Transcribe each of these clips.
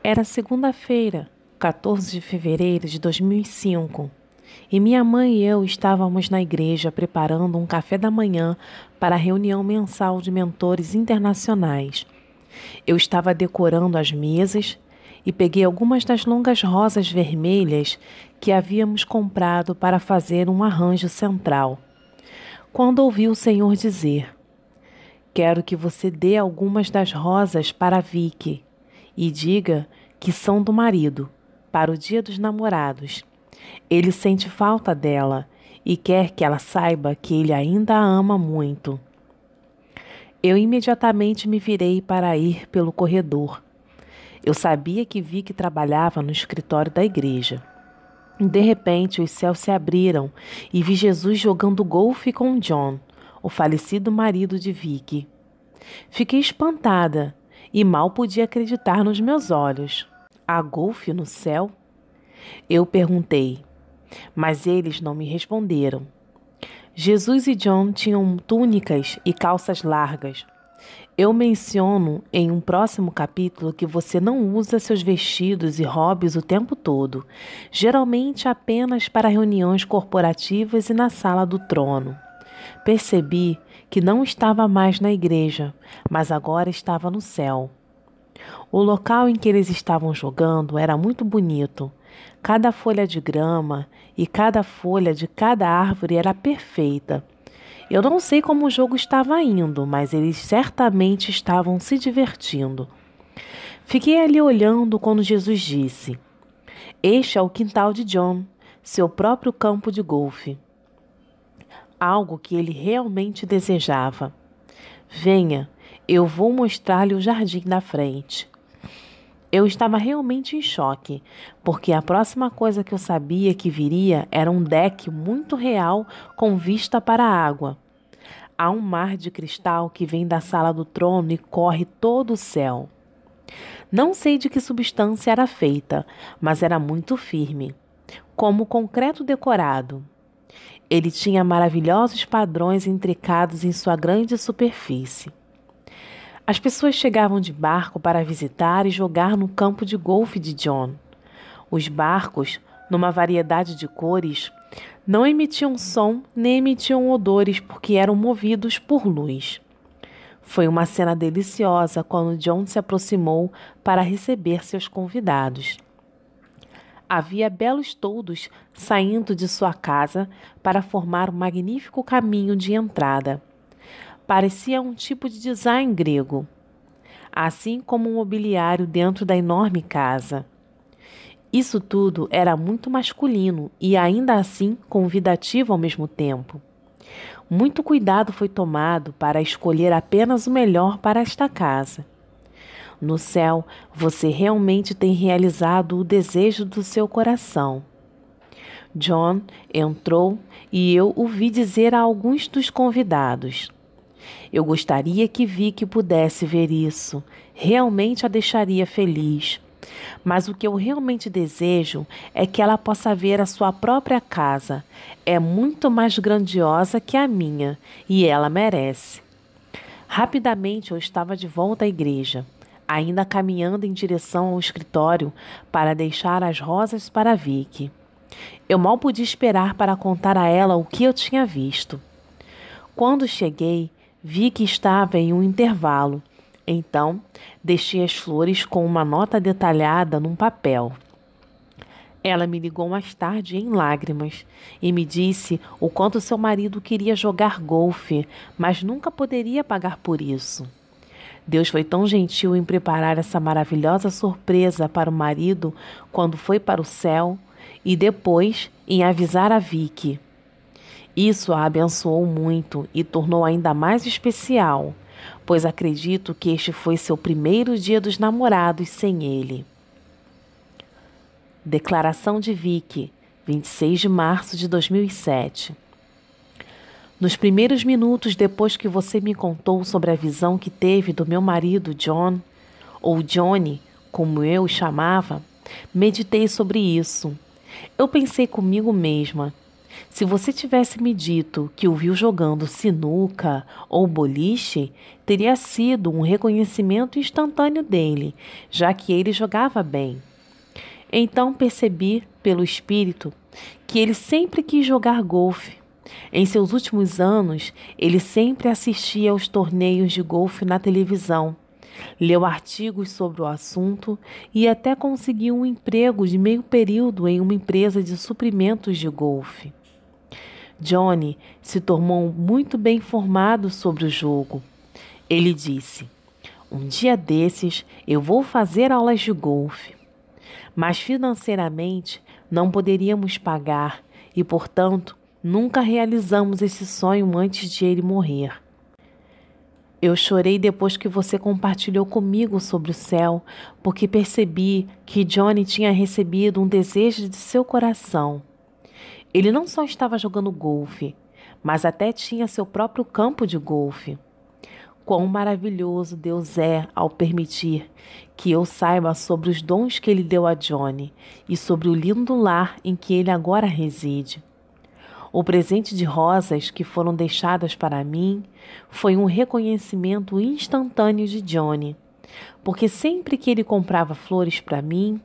Era segunda-feira, 14 de fevereiro de 2005, e minha mãe e eu estávamos na igreja preparando um café da manhã para a reunião mensal de mentores internacionais. Eu estava decorando as mesas e peguei algumas das longas rosas vermelhas que havíamos comprado para fazer um arranjo central. Quando ouvi o Senhor dizer: "Quero que você dê algumas das rosas para Vicky e diga que são do marido, para o Dia dos Namorados. Ele sente falta dela e quer que ela saiba que ele ainda a ama muito." Eu imediatamente me virei para ir pelo corredor. Eu sabia que Vicky trabalhava no escritório da igreja. De repente, os céus se abriram e vi Jesus jogando golfe com John, o falecido marido de Vicky. Fiquei espantada e mal podia acreditar nos meus olhos. Há golfe no céu? Eu perguntei, mas eles não me responderam. Jesus e John tinham túnicas e calças largas. Eu menciono em um próximo capítulo que você não usa seus vestidos e hobbies o tempo todo, geralmente apenas para reuniões corporativas e na sala do trono. Percebi que não estava mais na igreja, mas agora estava no céu. O local em que eles estavam jogando era muito bonito. Cada folha de grama e cada folha de cada árvore era perfeita. Eu não sei como o jogo estava indo, mas eles certamente estavam se divertindo. Fiquei ali olhando quando Jesus disse: "Este é o quintal de John, seu próprio campo de golfe." Algo que ele realmente desejava. "Venha, eu vou mostrar-lhe o jardim da frente." Eu estava realmente em choque, porque a próxima coisa que eu sabia que viria era um deck muito real com vista para a água. Há um mar de cristal que vem da sala do trono e corre todo o céu. Não sei de que substância era feita, mas era muito firme, como concreto decorado. Ele tinha maravilhosos padrões intricados em sua grande superfície. As pessoas chegavam de barco para visitar e jogar no campo de golfe de John. Os barcos, numa variedade de cores, não emitiam som nem emitiam odores porque eram movidos por luz. Foi uma cena deliciosa quando John se aproximou para receber seus convidados. Havia belos toldos saindo de sua casa para formar um magnífico caminho de entrada. Parecia um tipo de design grego, assim como um mobiliário dentro da enorme casa. Isso tudo era muito masculino e ainda assim convidativo ao mesmo tempo. Muito cuidado foi tomado para escolher apenas o melhor para esta casa. No céu, você realmente tem realizado o desejo do seu coração. John entrou e eu o vi dizer a alguns dos convidados: "Eu gostaria que Vicky pudesse ver isso. Realmente a deixaria feliz. Mas o que eu realmente desejo é que ela possa ver a sua própria casa. É muito mais grandiosa que a minha e ela merece." Rapidamente eu estava de volta à igreja, ainda caminhando em direção ao escritório para deixar as rosas para Vicky. Eu mal podia esperar para contar a ela o que eu tinha visto. Quando cheguei, vi que estava em um intervalo. Então, deixei as flores com uma nota detalhada num papel. Ela me ligou mais tarde em lágrimas e me disse o quanto seu marido queria jogar golfe, mas nunca poderia pagar por isso. Deus foi tão gentil em preparar essa maravilhosa surpresa para o marido quando foi para o céu e depois em avisar a Vicky. Isso a abençoou muito e tornou ainda mais especial, pois acredito que este foi seu primeiro dia dos namorados sem ele. Declaração de Vicky, 26 de março de 2007. Nos primeiros minutos depois que você me contou sobre a visão que teve do meu marido John, ou Johnny, como eu o chamava, meditei sobre isso. Eu pensei comigo mesma: Se você tivesse me dito que o viu jogando sinuca ou boliche, teria sido um reconhecimento instantâneo dele, já que ele jogava bem. Então percebi, pelo espírito, que ele sempre quis jogar golfe. Em seus últimos anos, ele sempre assistia aos torneios de golfe na televisão, leu artigos sobre o assunto e até conseguiu um emprego de meio período em uma empresa de suprimentos de golfe. Johnny se tornou muito bem informado sobre o jogo. Ele disse: "Um dia desses eu vou fazer aulas de golfe." Mas financeiramente não poderíamos pagar e, portanto, nunca realizamos esse sonho antes de ele morrer. Eu chorei depois que você compartilhou comigo sobre o céu, porque percebi que Johnny tinha recebido um desejo de seu coração. Ele não só estava jogando golfe, mas até tinha seu próprio campo de golfe. Quão maravilhoso Deus é ao permitir que eu saiba sobre os dons que Ele deu a Johnny e sobre o lindo lar em que ele agora reside. O presente de rosas que foram deixadas para mim foi um reconhecimento instantâneo de Johnny, porque sempre que ele comprava flores para mim,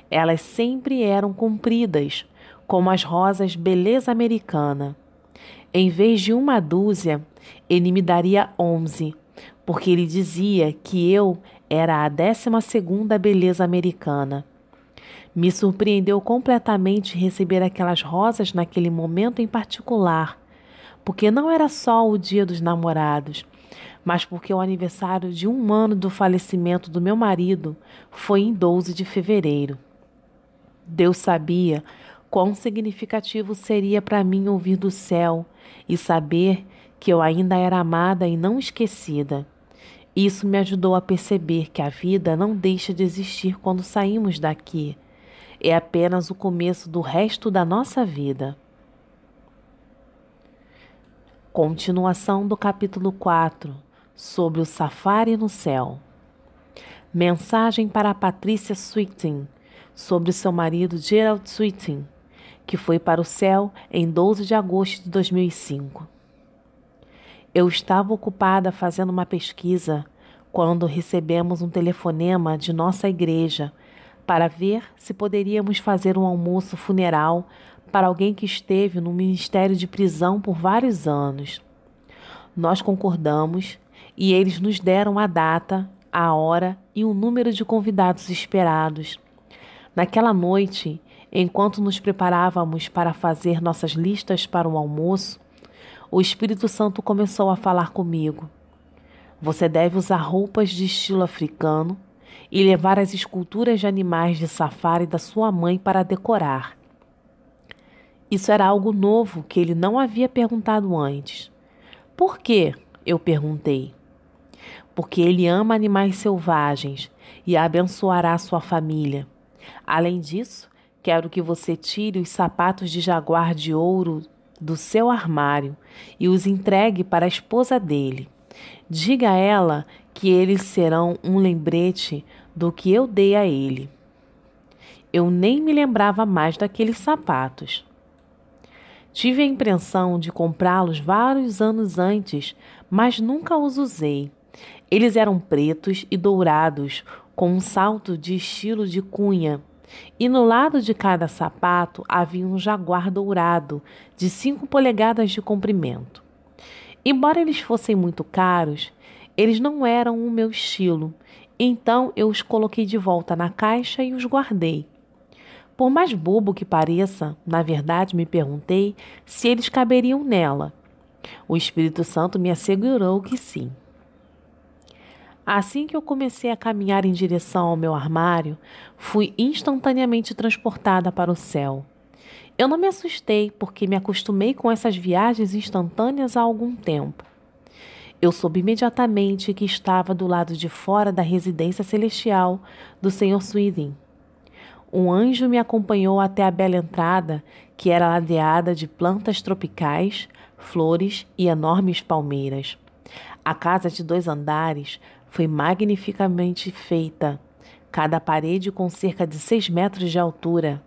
elas sempre eram compridas, como as rosas beleza americana. Em vez de uma dúzia, ele me daria 11, porque ele dizia que eu era a 12ª beleza americana. Me surpreendeu completamente receber aquelas rosas naquele momento em particular, porque não era só o Dia dos Namorados, mas porque o aniversário de 1 ano do falecimento do meu marido foi em 12 de fevereiro. Deus sabia quão significativo seria para mim ouvir do céu e saber que eu ainda era amada e não esquecida. Isso me ajudou a perceber que a vida não deixa de existir quando saímos daqui. É apenas o começo do resto da nossa vida. Continuação do capítulo 4, sobre o safari no céu. Mensagem para a Patrícia Sweeting, sobre seu marido Gerald Sweeting, que foi para o céu em 12 de agosto de 2005. Eu estava ocupada fazendo uma pesquisa quando recebemos um telefonema de nossa igreja para ver se poderíamos fazer um almoço funeral para alguém que esteve no ministério de prisão por vários anos. Nós concordamos e eles nos deram a data, a hora e o número de convidados esperados. Naquela noite, enquanto nos preparávamos para fazer nossas listas para o almoço, o Espírito Santo começou a falar comigo. Você deve usar roupas de estilo africano e levar as esculturas de animais de safari da sua mãe para decorar. Isso era algo novo que ele não havia perguntado antes. Por quê? Eu perguntei. Porque ele ama animais selvagens e abençoará sua família. Além disso, quero que você tire os sapatos de jaguar de ouro do seu armário e os entregue para a esposa dele. Diga a ela que eles serão um lembrete do que eu dei a ele. Eu nem me lembrava mais daqueles sapatos. Tive a impressão de comprá-los vários anos antes, mas nunca os usei. Eles eram pretos e dourados, com um salto de estilo de cunha, e no lado de cada sapato havia um jaguar dourado de 5 polegadas de comprimento. Embora eles fossem muito caros, eles não eram o meu estilo, então eu os coloquei de volta na caixa e os guardei. Por mais bobo que pareça, na verdade me perguntei se eles caberiam nela. O Espírito Santo me assegurou que sim. Assim que eu comecei a caminhar em direção ao meu armário, fui instantaneamente transportada para o céu. Eu não me assustei porque me acostumei com essas viagens instantâneas há algum tempo. Eu soube imediatamente que estava do lado de fora da residência celestial do Sr. Sweeting. Um anjo me acompanhou até a bela entrada, que era ladeada de plantas tropicais, flores e enormes palmeiras. A casa de 2 andares foi magnificamente feita, cada parede com cerca de 6 metros de altura.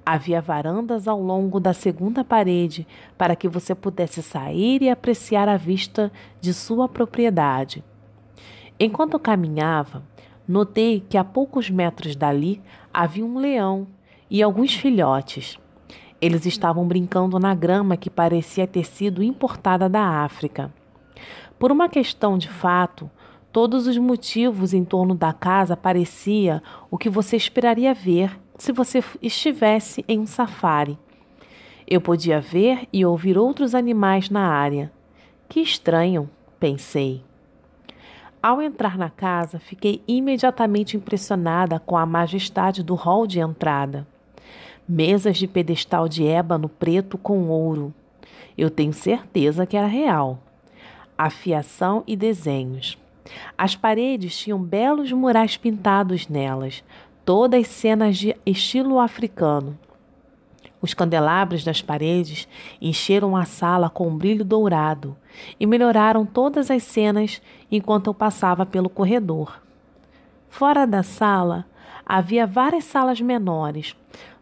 Havia varandas ao longo da segunda parede para que você pudesse sair e apreciar a vista de sua propriedade. Enquanto caminhava, notei que a poucos metros dali havia um leão e alguns filhotes. Eles estavam brincando na grama que parecia ter sido importada da África. Por uma questão de fato, todos os motivos em torno da casa parecia o que você esperaria ver se você estivesse em um safari. Eu podia ver e ouvir outros animais na área. Que estranho, pensei. Ao entrar na casa, fiquei imediatamente impressionada com a majestade do hall de entrada. Mesas de pedestal de ébano preto com ouro. Eu tenho certeza que era real. Afiação e desenhos. As paredes tinham belos murais pintados nelas, todas cenas de estilo africano. Os candelabros das paredes encheram a sala com um brilho dourado e melhoraram todas as cenas enquanto eu passava pelo corredor. Fora da sala, havia várias salas menores,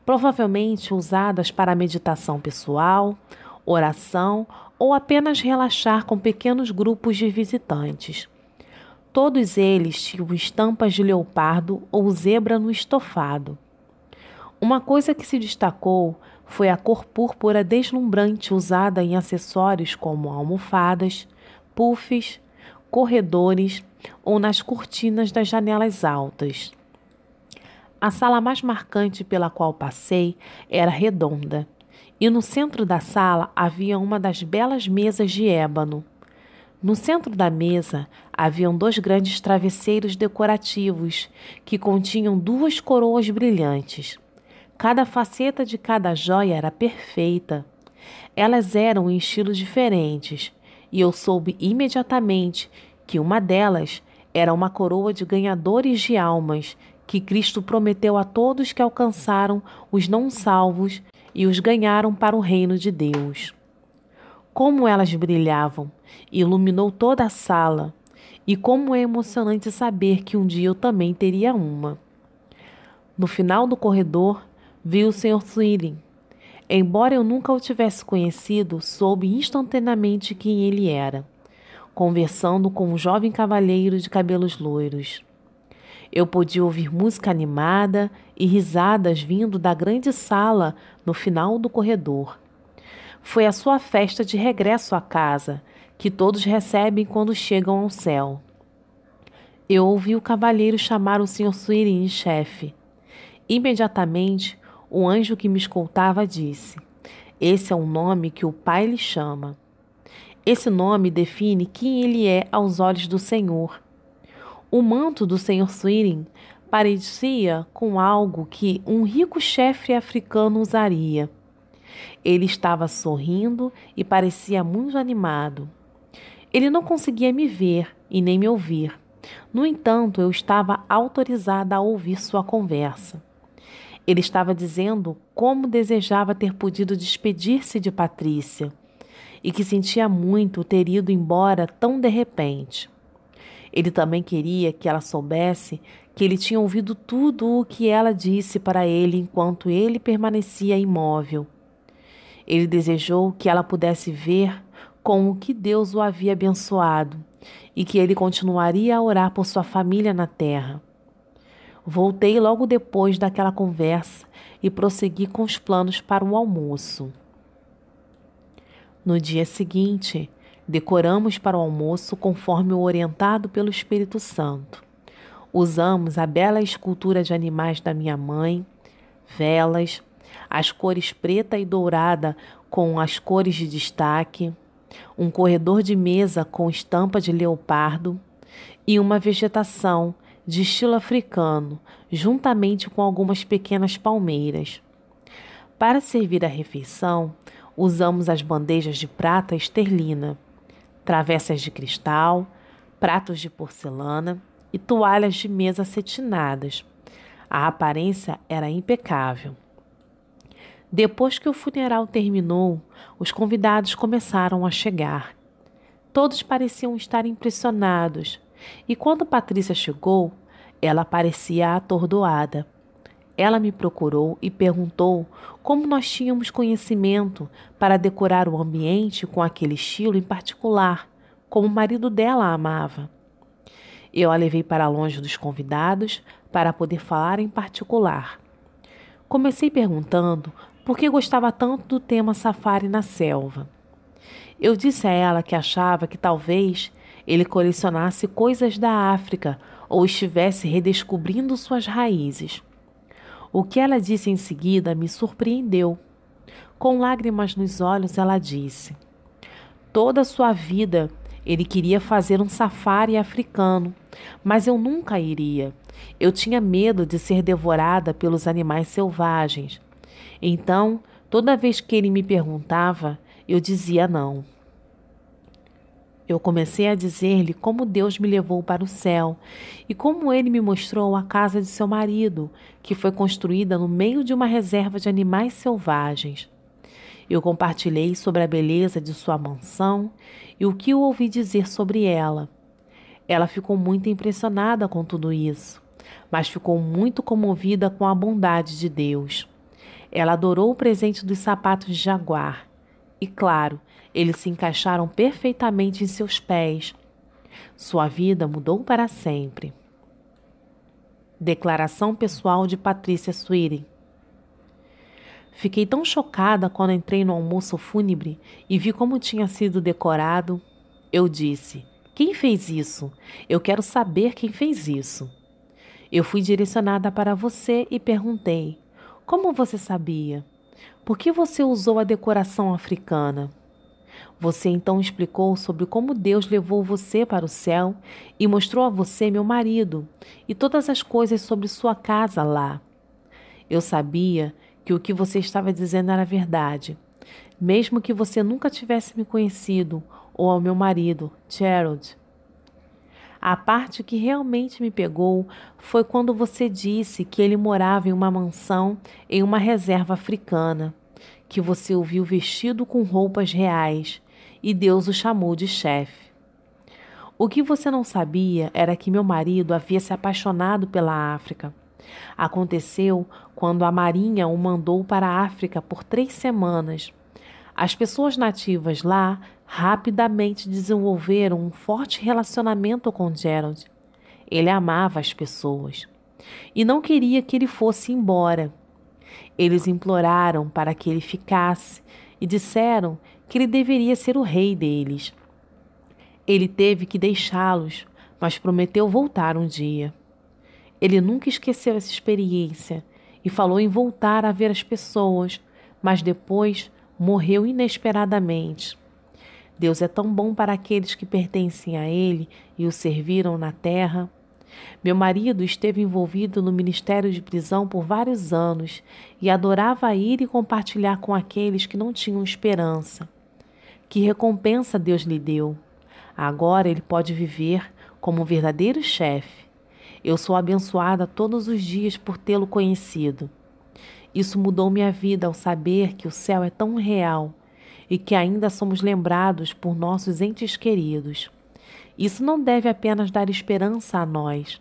provavelmente usadas para meditação pessoal, oração ou apenas relaxar com pequenos grupos de visitantes. Todos eles tinham estampas de leopardo ou zebra no estofado. Uma coisa que se destacou foi a cor púrpura deslumbrante usada em acessórios como almofadas, puffs, corredores ou nas cortinas das janelas altas. A sala mais marcante pela qual passei era redonda, e no centro da sala havia uma das belas mesas de ébano. No centro da mesa haviam 2 grandes travesseiros decorativos que continham 2 coroas brilhantes. Cada faceta de cada joia era perfeita. Elas eram em estilos diferentes, e eu soube imediatamente que uma delas era uma coroa de ganhadores de almas que Cristo prometeu a todos que alcançaram os não salvos e os ganharam para o reino de Deus. Como elas brilhavam, iluminou toda a sala, e como é emocionante saber que um dia eu também teria uma. No final do corredor, vi o Sr. Sweeting. Embora eu nunca o tivesse conhecido, soube instantaneamente quem ele era, conversando com um jovem cavalheiro de cabelos loiros. Eu podia ouvir música animada e risadas vindo da grande sala no final do corredor. Foi a sua festa de regresso à casa, que todos recebem quando chegam ao céu. Eu ouvi o cavalheiro chamar o Sr. Sweeting de chefe. Imediatamente, o anjo que me escoltava disse: "Esse é o nome que o Pai lhe chama." Esse nome define quem ele é aos olhos do Senhor. O manto do Sr. Sweeting parecia com algo que um rico chefe africano usaria. Ele estava sorrindo e parecia muito animado. Ele não conseguia me ver e nem me ouvir. No entanto, eu estava autorizada a ouvir sua conversa. Ele estava dizendo como desejava ter podido despedir-se de Patrícia e que sentia muito ter ido embora tão de repente. Ele também queria que ela soubesse que ele tinha ouvido tudo o que ela disse para ele enquanto ele permanecia imóvel. Ele desejou que ela pudesse ver com o que Deus o havia abençoado e que ele continuaria a orar por sua família na terra. Voltei logo depois daquela conversa e prossegui com os planos para o almoço. No dia seguinte, decoramos para o almoço conforme o orientado pelo Espírito Santo. Usamos a bela escultura de animais da minha mãe, velas, as cores preta e dourada com as cores de destaque, um corredor de mesa com estampa de leopardo e uma vegetação de estilo africano, juntamente com algumas pequenas palmeiras. Para servir a refeição, usamos as bandejas de prata esterlina, travessas de cristal, pratos de porcelana e toalhas de mesa cetinadas. A aparência era impecável. Depois que o funeral terminou, os convidados começaram a chegar. Todos pareciam estar impressionados, e quando Patrícia chegou, ela parecia atordoada. Ela me procurou e perguntou como nós tínhamos conhecimento para decorar o ambiente com aquele estilo em particular, como o marido dela a amava. Eu a levei para longe dos convidados para poder falar em particular. Comecei perguntando por que gostava tanto do tema safari na selva. Eu disse a ela que achava que talvez ele colecionasse coisas da África ou estivesse redescobrindo suas raízes. O que ela disse em seguida me surpreendeu. Com lágrimas nos olhos, ela disse: toda a sua vida ele queria fazer um safari africano, mas eu nunca iria. Eu tinha medo de ser devorada pelos animais selvagens. Então, toda vez que ele me perguntava, eu dizia não. Eu comecei a dizer-lhe como Deus me levou para o céu e como ele me mostrou a casa de seu marido, que foi construída no meio de uma reserva de animais selvagens. Eu compartilhei sobre a beleza de sua mansão e o que eu ouvi dizer sobre ela. Ela ficou muito impressionada com tudo isso, mas ficou muito comovida com a bondade de Deus. Ela adorou o presente dos sapatos de jaguar. E claro, eles se encaixaram perfeitamente em seus pés. Sua vida mudou para sempre. Declaração pessoal de Patrícia Sweeting. Fiquei tão chocada quando entrei no almoço fúnebre e vi como tinha sido decorado. Eu disse: quem fez isso? Eu quero saber quem fez isso. Eu fui direcionada para você e perguntei: como você sabia? Por que você usou a decoração africana? Você então explicou sobre como Deus levou você para o céu e mostrou a você meu marido e todas as coisas sobre sua casa lá. Eu sabia que o que você estava dizendo era verdade, mesmo que você nunca tivesse me conhecido ou ao meu marido, Gerald. A parte que realmente me pegou foi quando você disse que ele morava em uma mansão em uma reserva africana, que você o viu vestido com roupas reais e Deus o chamou de chefe. O que você não sabia era que meu marido havia se apaixonado pela África. Aconteceu quando a Marinha o mandou para a África por 3 semanas. As pessoas nativas lá rapidamente desenvolveram um forte relacionamento com Gerald. Ele amava as pessoas e não queria que ele fosse embora. Eles imploraram para que ele ficasse e disseram que ele deveria ser o rei deles. Ele teve que deixá-los, mas prometeu voltar um dia. Ele nunca esqueceu essa experiência e falou em voltar a ver as pessoas, mas depois morreu inesperadamente. Deus é tão bom para aqueles que pertencem a Ele e o serviram na terra. Meu marido esteve envolvido no ministério de prisão por vários anos e adorava ir e compartilhar com aqueles que não tinham esperança. Que recompensa Deus lhe deu! Agora ele pode viver como um verdadeiro chefe. Eu sou abençoada todos os dias por tê-lo conhecido. Isso mudou minha vida ao saber que o céu é tão real e que ainda somos lembrados por nossos entes queridos. Isso não deve apenas dar esperança a nós,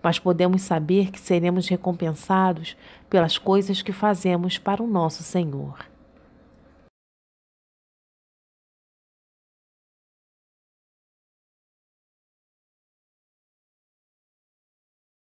mas podemos saber que seremos recompensados pelas coisas que fazemos para o nosso Senhor.